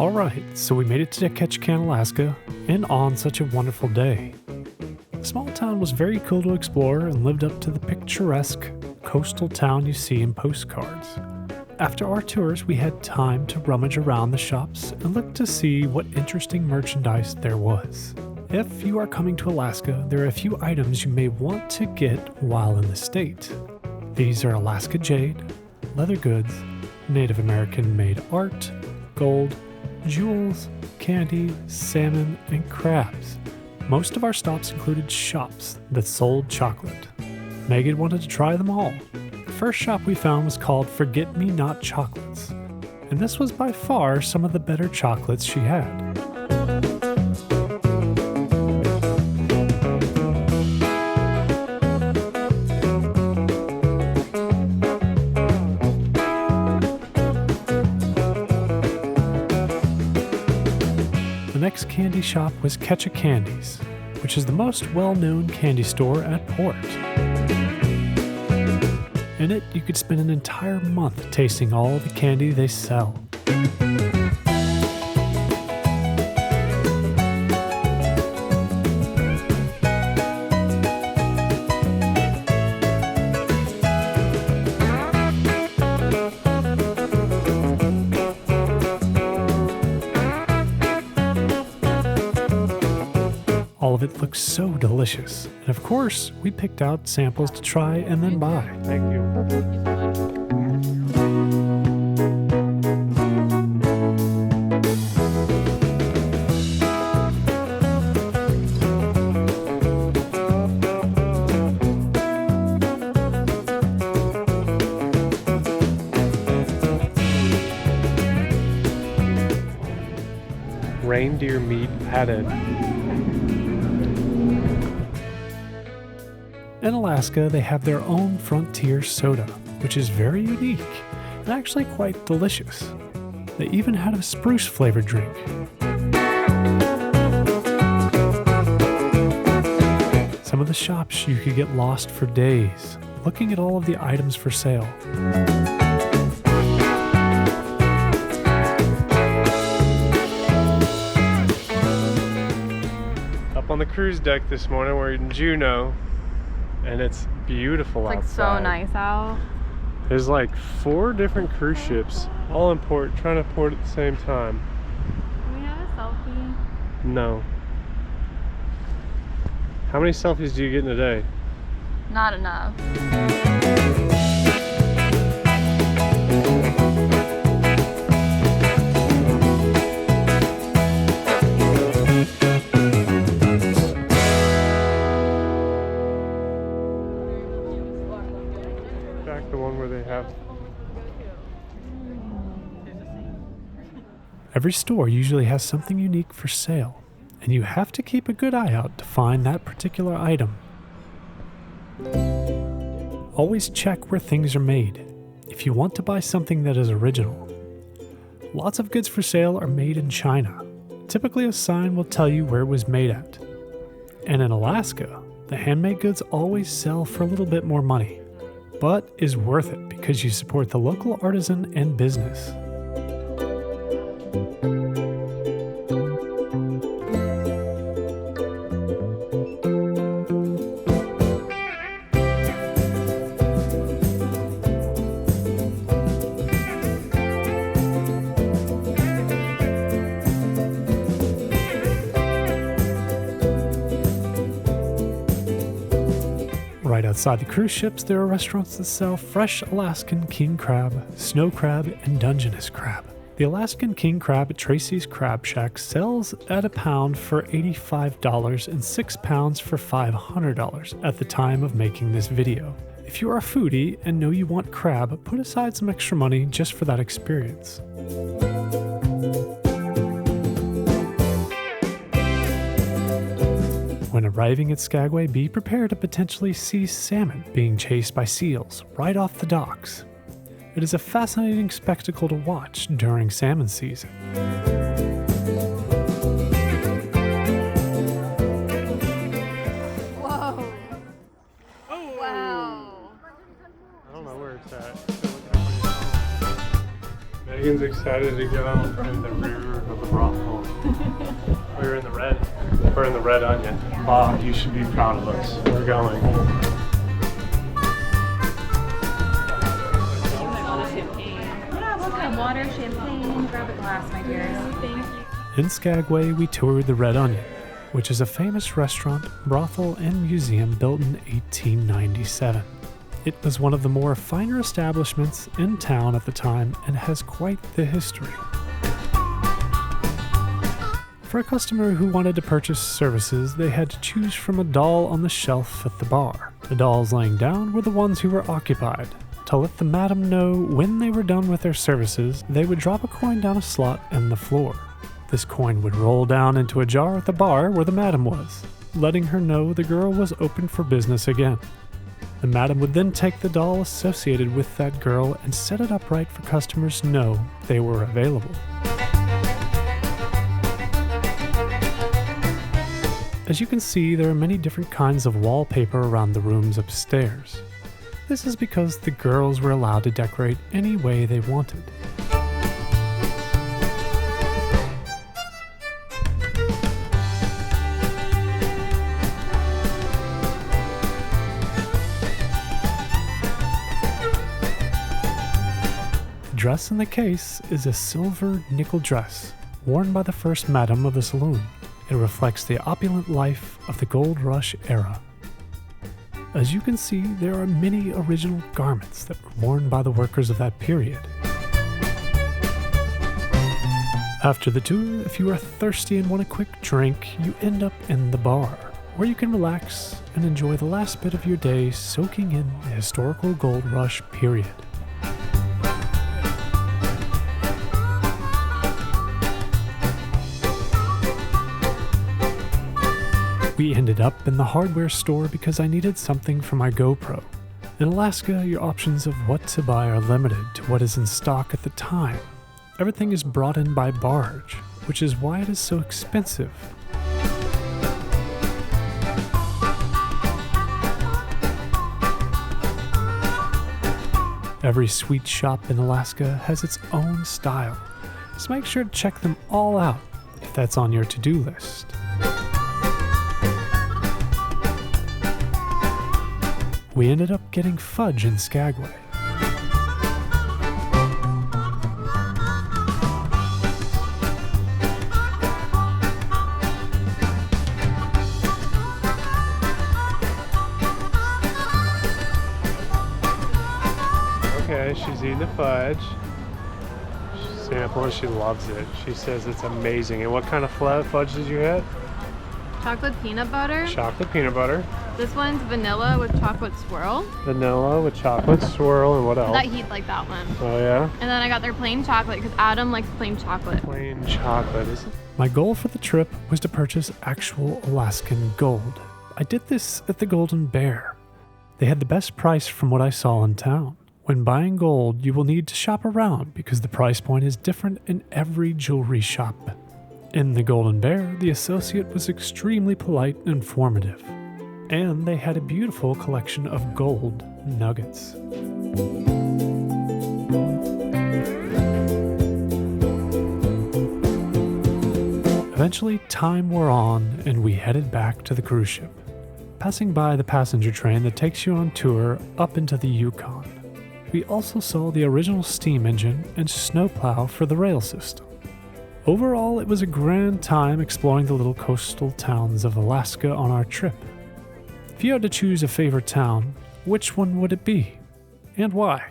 Alright, so we made it to Ketchikan, Alaska, and on such a wonderful day. The small town was very cool to explore and lived up to the picturesque coastal town you see in postcards. After our tours, we had time to rummage around the shops and look to see what interesting merchandise there was. If you are coming to Alaska, there are a few items you may want to get while in the state. These are Alaska jade, leather goods, Native American-made art, gold, jewels, candy, salmon, and crabs. Most of our stops included shops that sold chocolate. Megan wanted to try them all. The first shop we found was called Forget-Me-Not Chocolates, and this was by far some of the better chocolates she had. The next candy shop was Ketchikan's, which is the most well-known candy store at port. In it, you could spend an entire month tasting all the candy they sell. All of it looks so delicious, and of course, we picked out samples to try and then buy. Thank you. Reindeer meat added. In Alaska, they have their own frontier soda, which is very unique and actually quite delicious. They even had a spruce flavored drink. Some of the shops you could get lost for days, looking at all of the items for sale. Up on the cruise deck this morning, we're in Juneau. And it's beautiful outside. It's like so nice out. There's like 4 different cruise ships, all in port, trying to port at the same time. Can we have a selfie? No. How many selfies do you get in a day? Not enough. The one where they have. Every store usually has something unique for sale, and you have to keep a good eye out to find that particular item. Always check where things are made if you want to buy something that is original. Lots of goods for sale are made in China. Typically, a sign will tell you where it was made at. And in Alaska, the handmade goods always sell for a little bit more money, but is worth it because you support the local artisan and business. Right outside the cruise ships, there are restaurants that sell fresh Alaskan king crab, snow crab, and Dungeness crab. The Alaskan king crab at Tracy's Crab Shack sells at a pound for $85 and 6 pounds for $500 at the time of making this video. If you are a foodie and know you want crab, put aside some extra money just for that experience. When arriving at Skagway, be prepared to potentially see salmon being chased by seals right off the docks. It is a fascinating spectacle to watch during salmon season. Whoa. Oh, wow. I don't know where it's at. Megan's excited to go in the rear of brothel. We're in the red. We're in the red onion. Bob, you should be proud of us. We're going. Yeah, welcome. Water, champagne. Grab a glass, my dear. Thank you. In Skagway, we toured the Red Onion, which is a famous restaurant, brothel, and museum built in 1897. It was one of the more finer establishments in town at the time and has quite the history. For a customer who wanted to purchase services, they had to choose from a doll on the shelf at the bar. The dolls laying down were the ones who were occupied. To let the madam know when they were done with their services, they would drop a coin down a slot in the floor. This coin would roll down into a jar at the bar where the madam was, letting her know the girl was open for business again. The madam would then take the doll associated with that girl and set it upright for customers to know they were available. As you can see, there are many different kinds of wallpaper around the rooms upstairs. This is because the girls were allowed to decorate any way they wanted. The dress in the case is a silver nickel dress worn by the first madam of the saloon. It reflects the opulent life of the gold rush era. As you can see, there are many original garments that were worn by the workers of that period. After the tour, if you are thirsty and want a quick drink, you end up in the bar, where you can relax and enjoy the last bit of your day soaking in the historical gold rush period. We ended up in the hardware store because I needed something for my GoPro. In Alaska, your options of what to buy are limited to what is in stock at the time. Everything is brought in by barge, which is why it is so expensive. Every sweet shop in Alaska has its own style, so make sure to check them all out if that's on your to-do list. We ended up getting fudge in Skagway. Okay, she's eating the fudge. She's sampling, she loves it. She says it's amazing. And what kind of fudge did you have? Chocolate peanut butter. Chocolate peanut butter. This one's vanilla with chocolate swirl. Vanilla with chocolate swirl, and what else? That he'd like that one. Oh yeah? And then I got their plain chocolate because Adam likes plain chocolate. Plain chocolate, is it? My goal for the trip was to purchase actual Alaskan gold. I did this at the Golden Bear. They had the best price from what I saw in town. When buying gold, you will need to shop around because the price point is different in every jewelry shop. In the Golden Bear, the associate was extremely polite and informative. And they had a beautiful collection of gold nuggets. Eventually, time wore on and we headed back to the cruise ship, passing by the passenger train that takes you on tour up into the Yukon. We also saw the original steam engine and snowplow for the rail system. Overall, it was a grand time exploring the little coastal towns of Alaska on our trip. If you had to choose a favorite town, which one would it be? And why?